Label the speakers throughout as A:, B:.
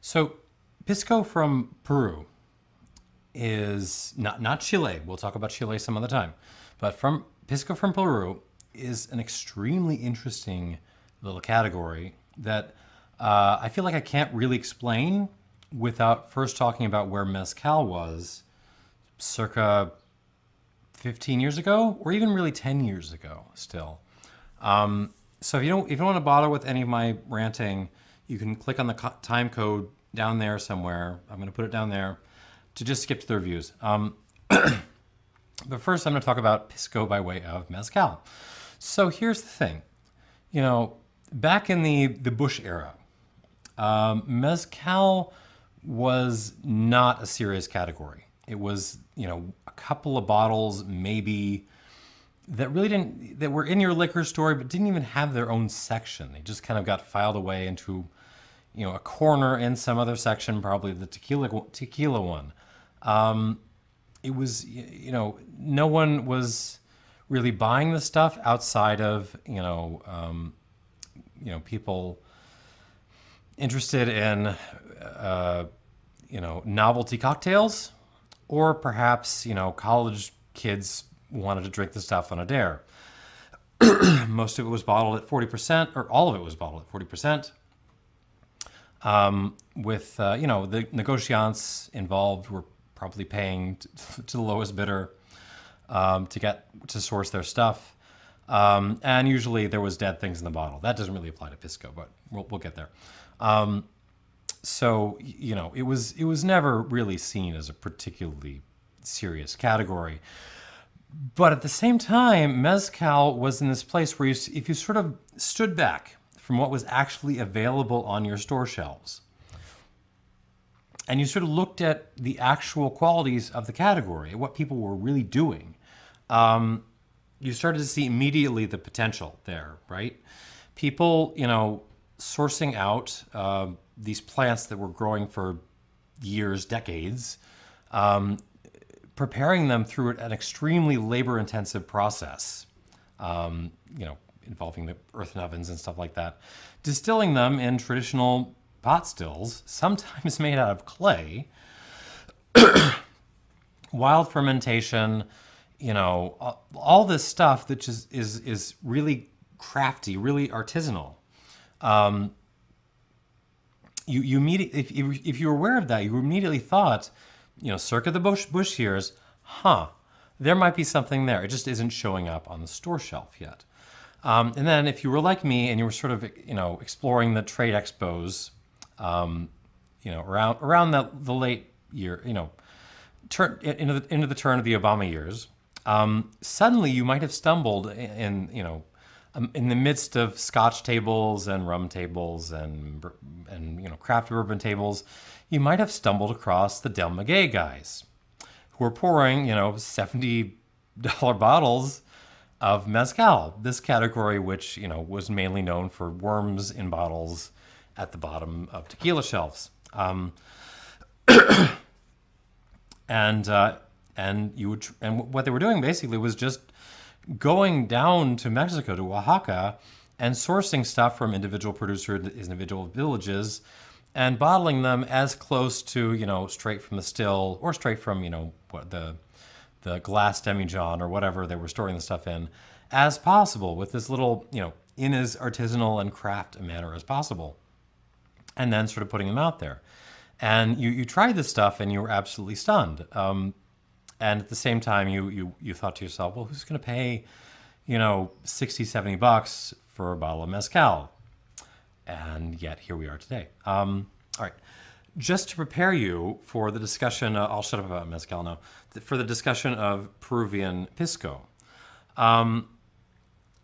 A: So, Pisco from Peru is not Chile. We'll talk about Chile some other time. But from Pisco from Peru is an extremely interesting little category that I feel like I can't really explain without first talking about where mezcal was circa 15 years ago, or even really 10 years ago still. So if you don't want to bother with any of my ranting, you can click on the time code down there somewhere. I'm going to put it down there to just skip to the reviews. But first I'm going to talk about Pisco by way of mezcal. So here's the thing. You know, back in the Bush era, mezcal was not a serious category. It was, you know, a couple of bottles maybe that were in your liquor store but didn't even have their own section. They just kind of got filed away into, you know, a corner in some other section, probably the tequila one. It was, you know, no one was really buying the stuff outside of, people interested in, novelty cocktails, or perhaps, college kids wanted to drink the stuff on a dare. Most of it was bottled at 40%, or all of it was bottled at 40%. The negociants involved were probably paying to the lowest bidder to source their stuff. And usually there was dead things in the bottle. That doesn't really apply to Pisco, but we'll get there. So, you know, it was never really seen as a particularly serious category. But at the same time, mezcal was in this place where if you sort of stood back from what was actually available on your store shelves, and you sort of looked at the actual qualities of the category, what people were really doing, you started to see immediately the potential there, right? People, sourcing out these plants that were growing for years, decades, preparing them through an extremely labor-intensive process, involving the earthen ovens and stuff like that, distilling them in traditional pot stills, sometimes made out of clay, wild fermentation, all this stuff that just is really crafty, really artisanal. You immediately, if you were aware of that, you immediately thought, circa the Bush years, there might be something there. It just isn't showing up on the store shelf yet. And then if you were like me and you were sort of, exploring the trade expos, around the late year, into the turn of the Obama years, suddenly you might have stumbled in the midst of Scotch tables and rum tables and craft bourbon tables, you might have stumbled across the Del Maguey guys who were pouring, $70 bottles of mezcal, this category which, was mainly known for worms in bottles at the bottom of tequila shelves. And what they were doing basically was just going down to Mexico, to Oaxaca, and sourcing stuff from individual producers, individual villages, and bottling them as close to, straight from the still, or straight from, the glass demijohn or whatever they were storing the stuff in, as possible, with this little, in as artisanal and craft a manner as possible, and then sort of putting them out there. And you tried this stuff and you were absolutely stunned. And at the same time, you thought to yourself, well, who's going to pay, $60, $70 for a bottle of mezcal? And yet here we are today. All right. Just to prepare you for the discussion, I'll shut up about mezcal now, for the discussion of Peruvian Pisco.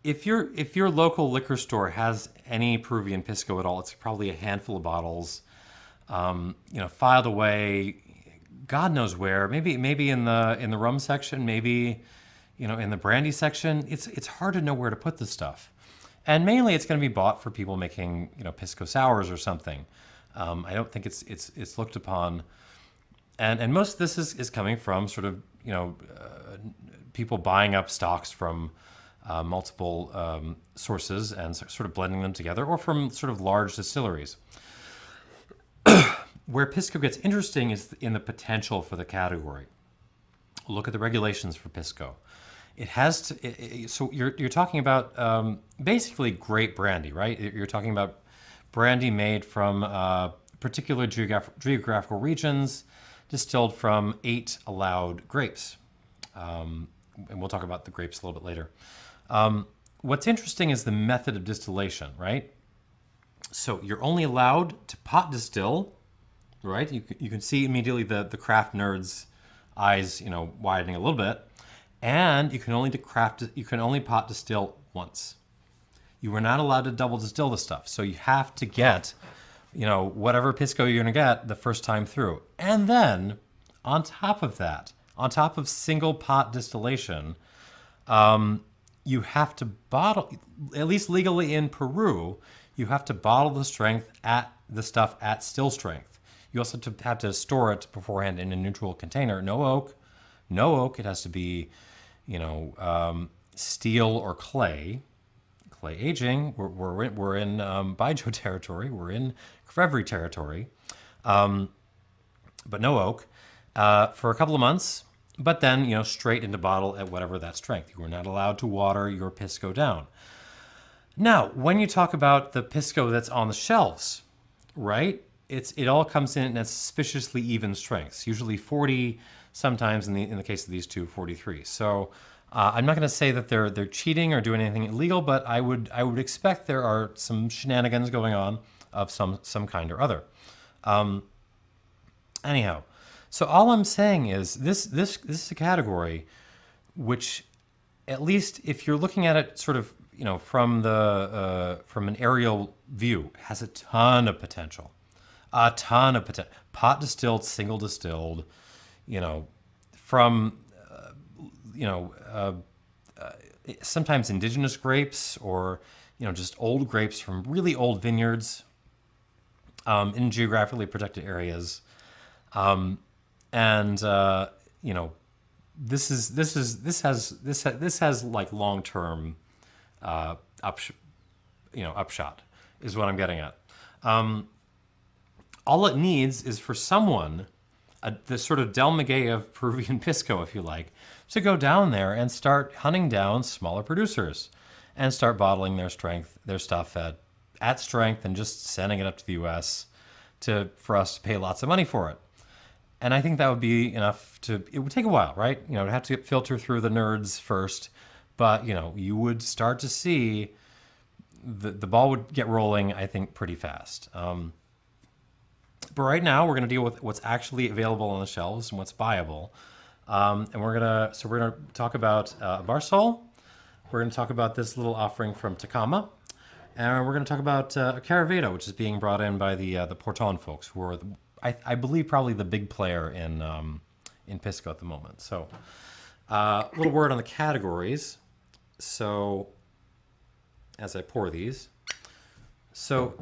A: If your local liquor store has any Peruvian Pisco at all, it's probably a handful of bottles, filed away, God knows where. Maybe in the rum section, maybe in the brandy section. It's hard to know where to put this stuff, and mainly it's going to be bought for people making pisco sours or something. I don't think it's looked upon, and most of this is coming from sort of people buying up stocks from multiple sources and sort of blending them together, or from sort of large distilleries. Where Pisco gets interesting is in the potential for the category. Look at the regulations for Pisco. It has to, so you're talking about basically grape brandy, right? You're talking about brandy made from particular geographical regions, distilled from 8 allowed grapes. And we'll talk about the grapes a little bit later. What's interesting is the method of distillation, right? So you're only allowed to pot distill, right? You can see immediately the craft nerds' eyes, widening a little bit. And you can only pot distill once. You are not allowed to double distill the stuff. So you have to get, whatever Pisco you're gonna get the first time through. And then on top of that, on top of single pot distillation, you have to bottle, at least legally in Peru, you have to bottle the stuff at still strength. You also have to store it beforehand in a neutral container. No oak. It has to be, steel or clay aging. We're in Baijiu territory. We're in Caravedo territory, but no oak for a couple of months. But then straight into bottle at whatever that strength. You are not allowed to water your Pisco down. Now, when you talk about the Pisco that's on the shelves, right? It all comes in at suspiciously even strengths, usually 40, sometimes in the case of these two, 43. So I'm not going to say that they're cheating or doing anything illegal, but I would expect there are some shenanigans going on of some kind or other. Anyhow, so all I'm saying is this is a category which, at least if you're looking at it sort of from an aerial view, has a ton of potential. A ton of potential. Pot distilled, single distilled, from, sometimes indigenous grapes or, just old grapes from really old vineyards in geographically protected areas. This has like long-term upshot is what I'm getting at. All it needs is for someone, the sort of Del Maguey of Peruvian Pisco, if you like, to go down there and start hunting down smaller producers and start bottling their stuff at strength and just sending it up to the U.S. for us to pay lots of money for it. And I think that would be enough it would take a while, right? It'd have to filter through the nerds first, but you would start to see the ball would get rolling, I think, pretty fast. But right now, we're going to deal with what's actually available on the shelves and what's buyable. And we're going to talk about Barsol. We're going to talk about this little offering from Tacama. And we're going to talk about Caravedo, which is being brought in by the Porton folks, who are, I believe, probably the big player in Pisco at the moment. So a little word on the categories. So as I pour these. So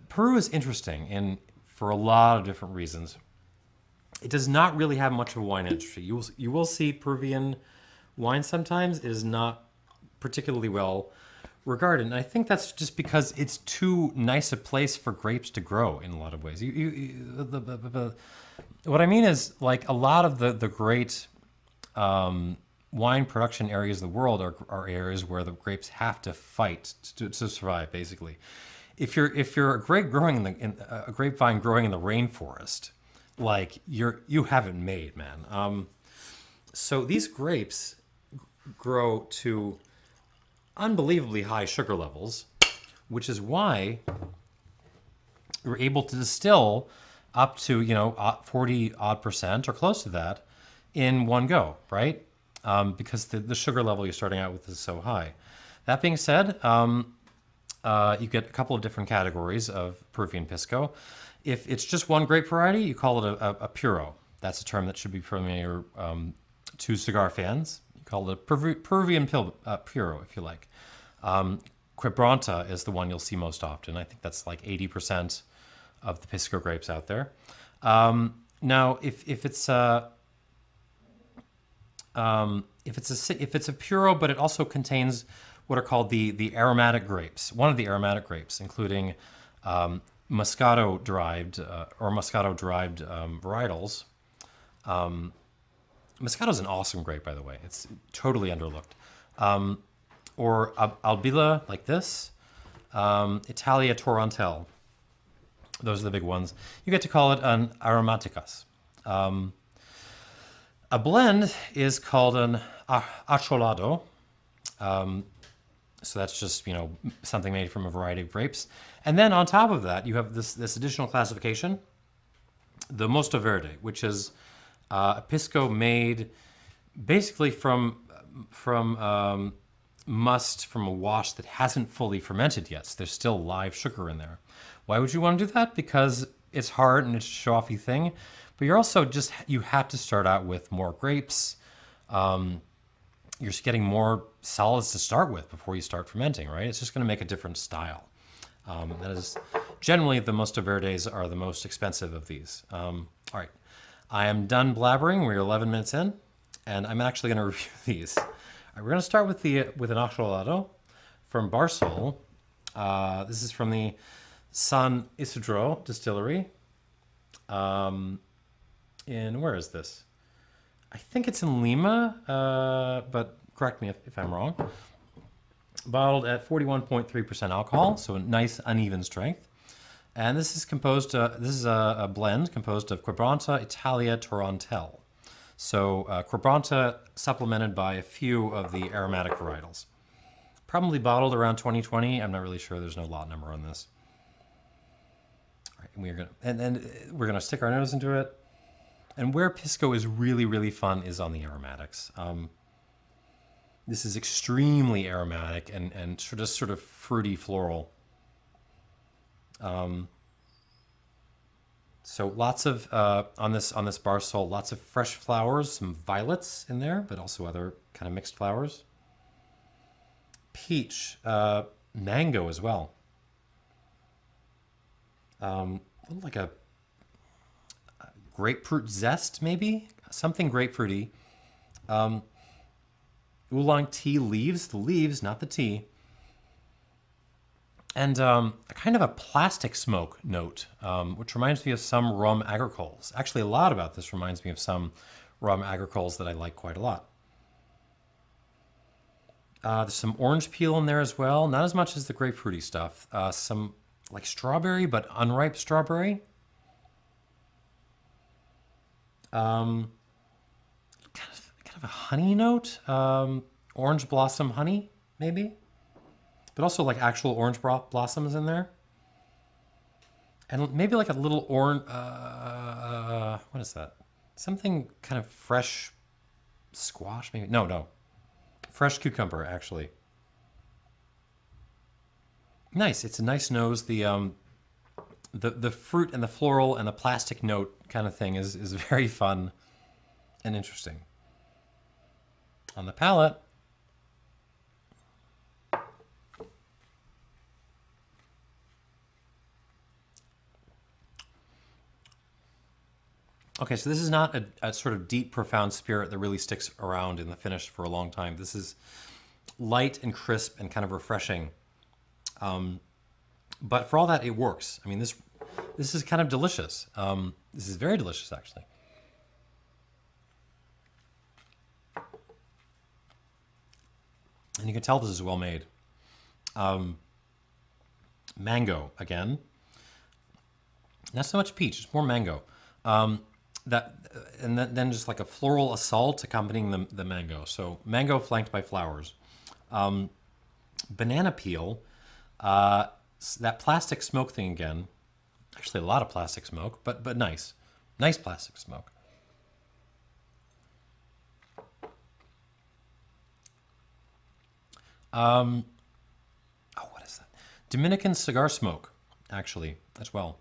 A: Peru is interesting for a lot of different reasons. It does not really have much of a wine industry. You will see Peruvian wine sometimes. It is not particularly well regarded. And I think that's just because it's too nice a place for grapes to grow in a lot of ways. What I mean is, like, a lot of the great wine production areas of the world are areas where the grapes have to fight to survive, basically. If you're a grapevine growing in the rainforest, like you haven't made, man. So these grapes grow to unbelievably high sugar levels, which is why we're able to distill up to 40% or close to that in one go, right? Because the sugar level you're starting out with is so high. That being said, you get a couple of different categories of Peruvian Pisco. If it's just one grape variety, you call it a puro. That's a term that should be familiar to cigar fans. You call it a Peruvian puro, if you like. Quebranta is the one you'll see most often. I think that's like 80% of the Pisco grapes out there. Now, if it's a puro, but it also contains what are called the aromatic grapes. One of the aromatic grapes, including Moscato-derived varietals. Moscato is an awesome grape, by the way. It's totally underlooked. Or Albilla, like this. Italia Torrentelle. Those are the big ones. You get to call it an Aromatics. A blend is called an Acholado. So that's just, something made from a variety of grapes. And then on top of that, you have this additional classification, the Mosta Verde, which is a Pisco made basically from must from a wash that hasn't fully fermented yet. So there's still live sugar in there. Why would you want to do that? Because it's hard and it's a show-offy thing. But you're also you have to start out with more grapes. You're just getting more solids to start with before you start fermenting, right? It's just going to make a different style. That is generally the Mosta Verdes are the most expensive of these. All right, I am done blabbering. We're 11 minutes in, and I'm actually going to review these. All right, we're going to start with an Acholado from Barsol. This is from the San Isidro distillery. Where is this? I think it's in Lima, but correct me if I'm wrong. Bottled at 41.3% alcohol, so a nice uneven strength. And this is a blend composed of Quebranta, Italia, Torrentelle. So Quebranta supplemented by a few of the aromatic varietals. Probably bottled around 2020. I'm not really sure. There's no lot number on this. All right, and we're gonna stick our nose into it. And where Pisco is really, really fun is on the aromatics. This is extremely aromatic and sort of fruity floral. So lots of on this Barsol, lots of fresh flowers, some violets in there, but also other kind of mixed flowers. Peach, mango as well. Like a grapefruit zest, maybe? Something grapefruity. Oolong tea leaves, the leaves, not the tea. And a kind of a plastic smoke note, which reminds me of some rum agricoles. Actually, a lot about this reminds me of some rum agricoles that I like quite a lot. There's some orange peel in there as well. Not as much as the grapefruity stuff. Some like strawberry, but unripe strawberry. Kind of a honey note, orange blossom honey, maybe, but also like actual orange blossoms in there, and maybe like a little orange. What is that? Something kind of fresh squash, maybe? No, fresh cucumber actually. Nice. It's a nice nose. The fruit and the floral and the plastic note kind of thing is very fun and interesting. On the palate, okay, so this is not a sort of deep, profound spirit that really sticks around in the finish for a long time. This is light and crisp and kind of refreshing. But for all that, it works. I mean, this is kind of delicious. This is very delicious, actually. And you can tell this is well made. Mango, again. Not so much peach, it's more mango. And then just like a floral assault accompanying the mango. So mango flanked by flowers. Banana peel. That plastic smoke thing again. Actually, a lot of plastic smoke, but nice. Nice plastic smoke. What is that? Dominican cigar smoke, actually, as well.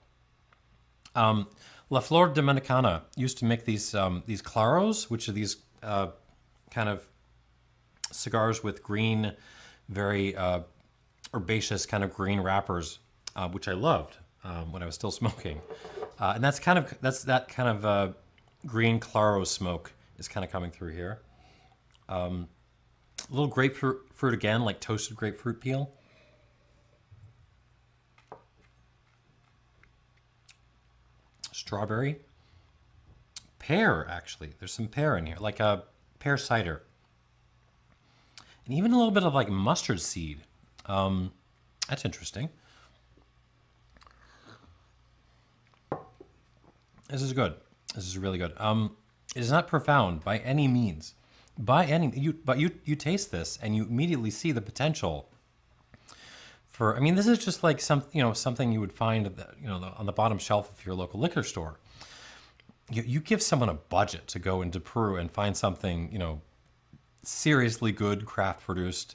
A: La Flor Dominicana used to make these claros, which are these kind of cigars with green, very herbaceous kind of green wrappers, which I loved when I was still smoking. And that kind of green claro smoke is kind of coming through here. A little grapefruit again, like toasted grapefruit peel. strawberry, pear, actually. There's some pear in here, like a pear cider. And even a little bit of like mustard seed. That's interesting. This is good. This is really good. It is not profound by any means. But you taste this and you immediately see the potential for, I mean, this is just like something you would find at on the bottom shelf of your local liquor store. You give someone a budget to go into Peru and find something, seriously good craft produced.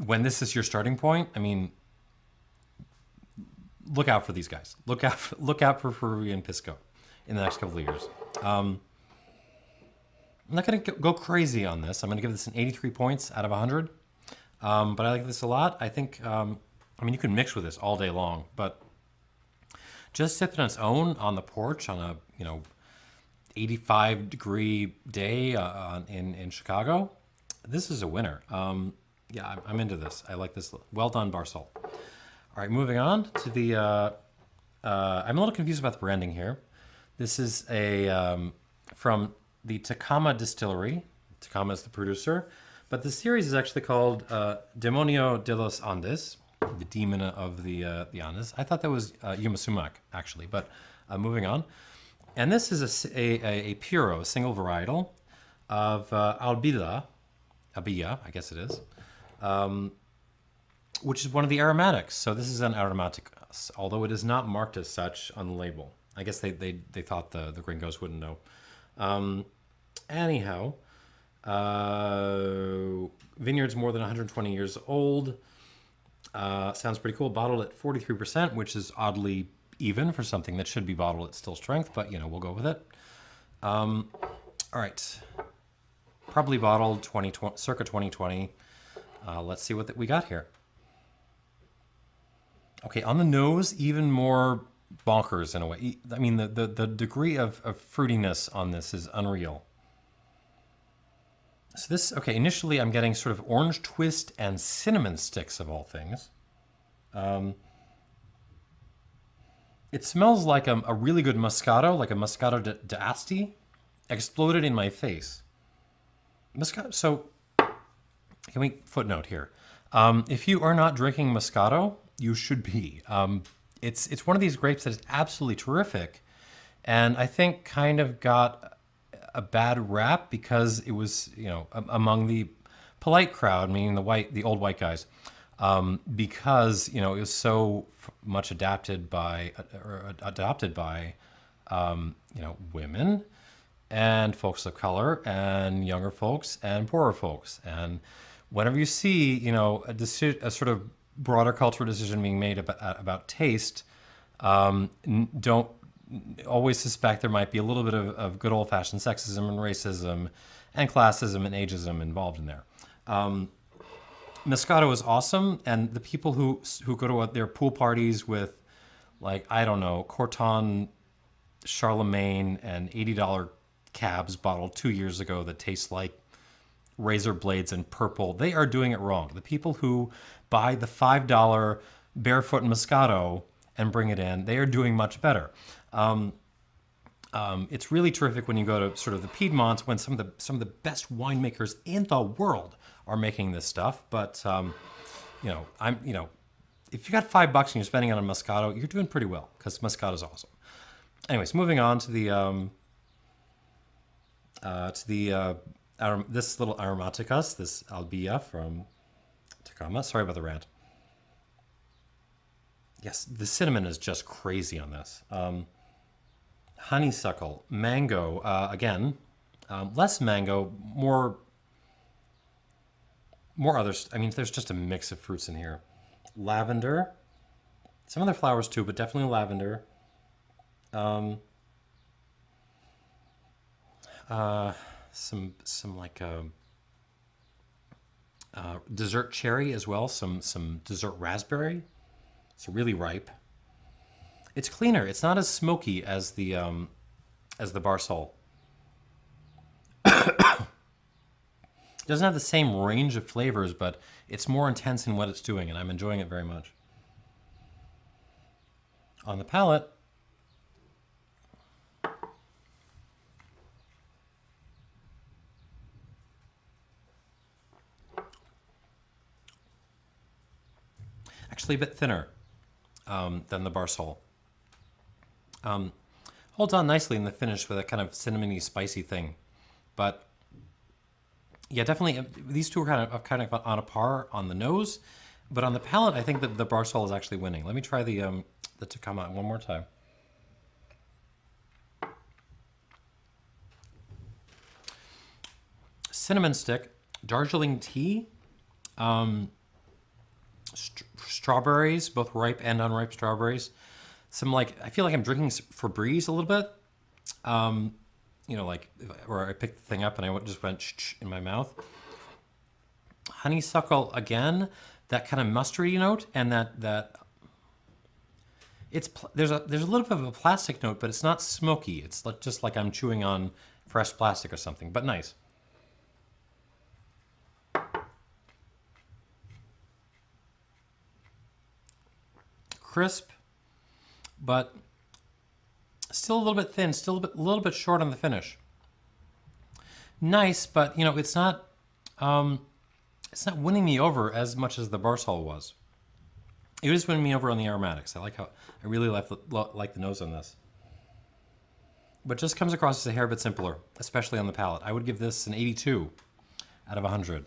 A: When this is your starting point, I mean, look out for these guys. Look out for Peruvian Pisco in the next couple of years. I'm not going to go crazy on this. I'm going to give this an 83 points out of 100. But I like this a lot. I think, I mean, you can mix with this all day long, but just sip it on its own on the porch on a, 85-degree day in Chicago, this is a winner. Yeah, I'm into this. I like this. Well done, Barsol. All right, moving on to the, I'm a little confused about the branding here. This is from the Tacama distillery. Tacama is the producer, but the series is actually called Demonio de los Andes, the demon of the Andes. I thought that was Yuma Sumac, actually, but moving on. And this is a puro, single varietal of Albilla, I guess it is, which is one of the aromatics. So this is an aromatic, although it is not marked as such on the label. I guess they thought the gringos wouldn't know. Anyhow, vineyard's more than 120 years old. Sounds pretty cool. Bottled at 43%, which is oddly even for something that should be bottled at still strength, but we'll go with it. All right. Probably bottled circa 2020. Let's see what we got here. Okay, on the nose, even more bonkers in a way. I mean, the degree of fruitiness on this is unreal. So this, okay, initially I'm getting sort of orange twist and cinnamon sticks of all things. It smells like a really good Moscato, like a Moscato d'Asti, exploded in my face. Moscato, so, can we footnote here? If you are not drinking Moscato, you should be. It's one of these grapes that is absolutely terrific, and I think kind of got a bad rap because it was, among the polite crowd, meaning the old white guys, because it was so much adopted by women and folks of color and younger folks and poorer folks. And whenever you see a sort of broader cultural decision being made about taste, don't always suspect there might be a little bit of good old-fashioned sexism and racism and classism and ageism involved in there. Moscato is awesome, and the people who go to their pool parties with, like, I don't know, Corton, Charlemagne, and $80 cabs bottled 2 years ago that taste like razor blades and purple, they are doing it wrong. The people who buy the $5 barefoot Moscato and bring it in, they are doing much better. It's really terrific when you go to sort of the Piedmonts, when some of the best winemakers in the world are making this stuff. But if you got $5 and you're spending it on Moscato, you're doing pretty well because Moscato is awesome. Anyways, moving on to this little Aromaticus, this Albilla from Tacama. Sorry about the rant. Yes, the cinnamon is just crazy on this. Honeysuckle, mango, again, less mango, more others. I mean, there's just a mix of fruits in here. Lavender, some other flowers too, but definitely lavender. Some like dessert cherry as well. Some dessert raspberry. It's really ripe. It's cleaner. It's not as smoky as the Barsol. It doesn't have the same range of flavors, but it's more intense in what it's doing, and I'm enjoying it very much. On the palate, actually a bit thinner than the Barsol. Holds on nicely in the finish with a kind of cinnamony, spicy thing. But yeah, definitely these two are kind of on a par on the nose, but on the palate, I think that the Barsol is actually winning. Let me try the Tacama one more time. Cinnamon stick, Darjeeling tea, strawberries, both ripe and unripe strawberries. Some I feel like I'm drinking Febreze a little bit. You know, where I picked the thing up and I just went in my mouth. Honeysuckle again, that kind of mustardy note, and there's a little bit of a plastic note, but it's not smoky. It's just like I'm chewing on fresh plastic or something, but nice. Crisp, but still a little bit thin, still a little bit short on the finish. Nice, but you know, it's not winning me over as much as the Barsol was. It is winning me over on the aromatics. I really like the nose on this. But just comes across as a hair bit simpler, especially on the palate. I would give this an 82 out of 100.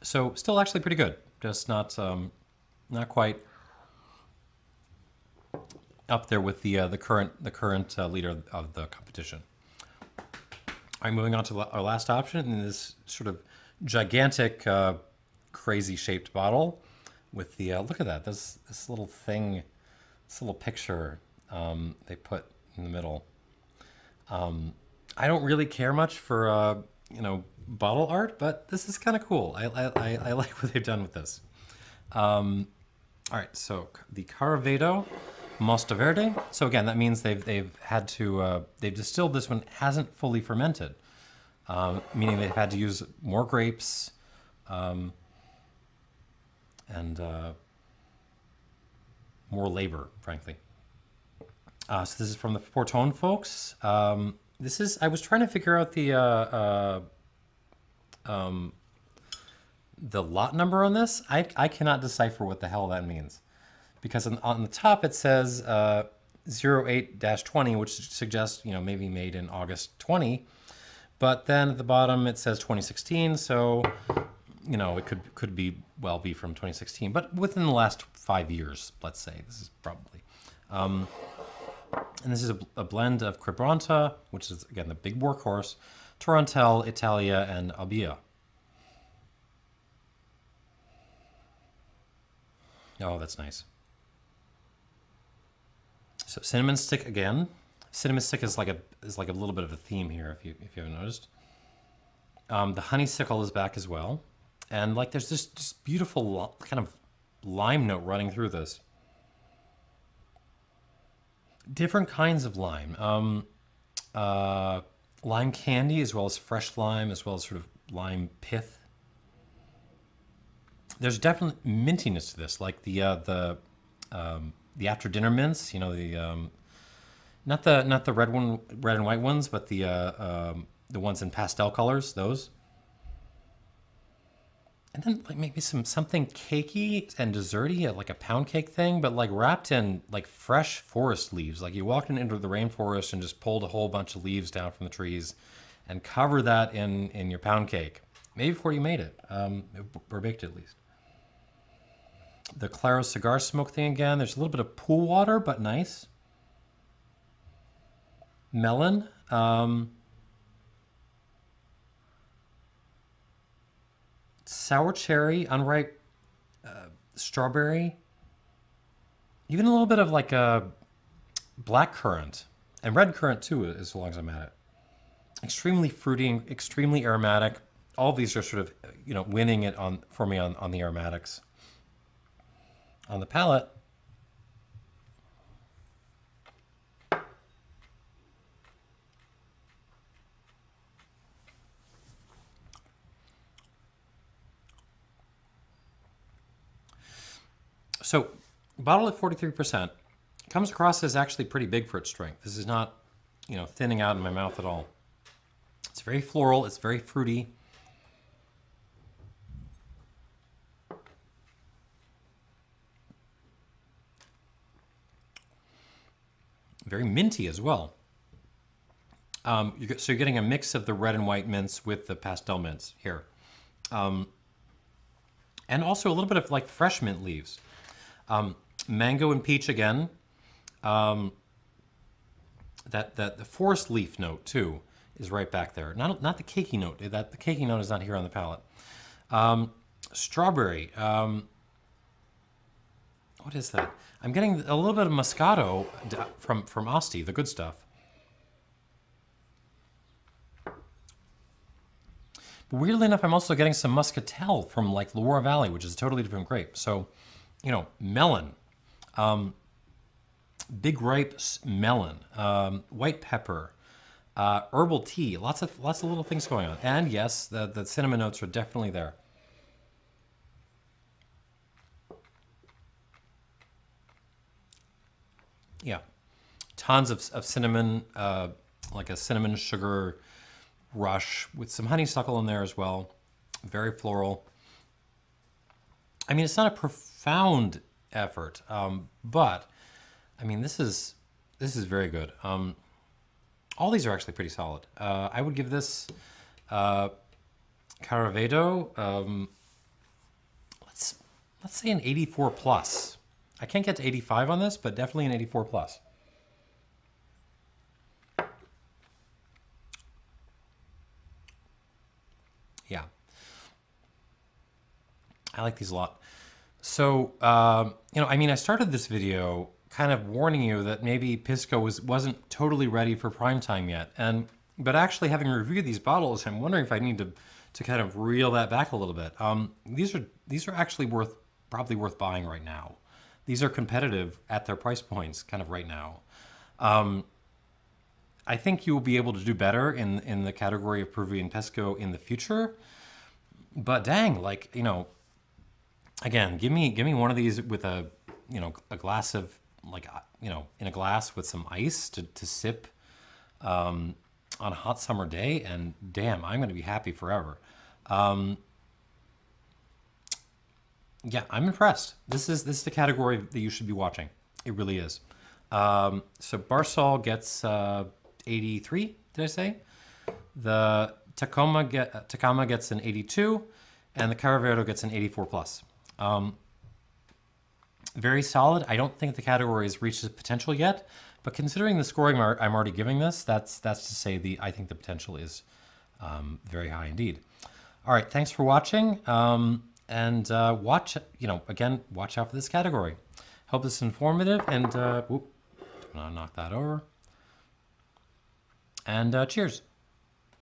A: So still actually pretty good, just not quite up there with the current leader of the competition. All right, moving on to our last option in this sort of gigantic, crazy shaped bottle with the look at that, this little thing, this little picture they put in the middle. I don't really care much for you know, bottle art, but this is kind of cool. I like what they've done with this. All right, so the Caravedo Mosta Verde. So again, that means they've had to they've distilled this one, hasn't fully fermented, meaning they've had to use more grapes and more labor, frankly. So this is from the Portone folks. This is, I was trying to figure out the lot number on this. I cannot decipher what the hell that means. Because on the top it says 08-20, which suggests, you know, maybe made in August 20. But then at the bottom it says 2016, so, you know, it could be from 2016, but within the last 5 years, let's say. This is probably. And this is a blend of Cribronta, which is, again, the big workhorse, Torrontel, Italia, and Albilla. Oh, that's nice. So cinnamon stick again. Cinnamon stick is like a little bit of a theme here, if you haven't noticed. The honeysuckle is back as well, and like there's this just beautiful kind of lime note running through this. Different kinds of lime, lime candy as well as fresh lime, as well as sort of lime pith. There's definitely mintiness to this, like the after dinner mints, you know, not the red and white ones, but the ones in pastel colors, those. And then like maybe something cakey and desserty, like a pound cake thing, but like wrapped in like fresh forest leaves. Like you walked into the rainforest and just pulled a whole bunch of leaves down from the trees and cover that in your pound cake. Maybe before you made it, or baked it at least. The Claro cigar smoke thing again. There's a little bit of pool water, but nice. Melon. Sour cherry, unripe strawberry. Even a little bit of like a black currant and red currant too, as long as I'm at it. Extremely fruity, extremely aromatic. All of these are sort of, you know, winning it for me on the aromatics. On the palate, so bottle at 43% comes across as actually pretty big for its strength. This is not, you know, thinning out in my mouth at all. It's very floral, it's very fruity. very minty as well. So you're getting a mix of the red and white mints with the pastel mints here. And also a little bit of like fresh mint leaves. Mango and peach again. The forest leaf note too is right back there. Not the cakey note. The cakey note is not here on the palate. Strawberry. What is that? I'm getting a little bit of Moscato from Asti, the good stuff. But weirdly enough, I'm also getting some Muscatel from like Loire Valley, which is a totally different grape. So, you know, melon, big ripe melon, white pepper, herbal tea, lots of little things going on. And yes, the cinnamon notes are definitely there. Yeah, tons of cinnamon, like a cinnamon sugar rush with some honeysuckle in there as well. Very floral. I mean, it's not a profound effort, but I mean, this is very good. All these are actually pretty solid. I would give this Caravedo, let's say an 84 plus. I can't get to 85 on this, but definitely an 84 plus. Yeah. I like these a lot. So, you know, I mean, I started this video kind of warning you that maybe Pisco wasn't totally ready for prime time yet. But actually having reviewed these bottles, I'm wondering if I need to kind of reel that back a little bit. These are actually probably worth buying right now. These are competitive at their price points kind of right now. I think you will be able to do better in the category of Peruvian Pisco in the future. But dang, like, you know, again, give me one of these with a glass of, like, you know, in a glass with some ice to sip on a hot summer day, and damn, I'm going to be happy forever. Yeah, I'm impressed. This is the category that you should be watching. It really is. So Barsol gets 83, did I say? The Tacama gets an 82, and the Caravedo gets an 84 plus. Very solid. I don't think the category has reached its potential yet, but considering the scoring I'm already giving this, that's to say I think the potential is very high indeed. All right, thanks for watching. And watch, again, watch out for this category. Hope this is informative, and whoop, don't knock that over. And cheers.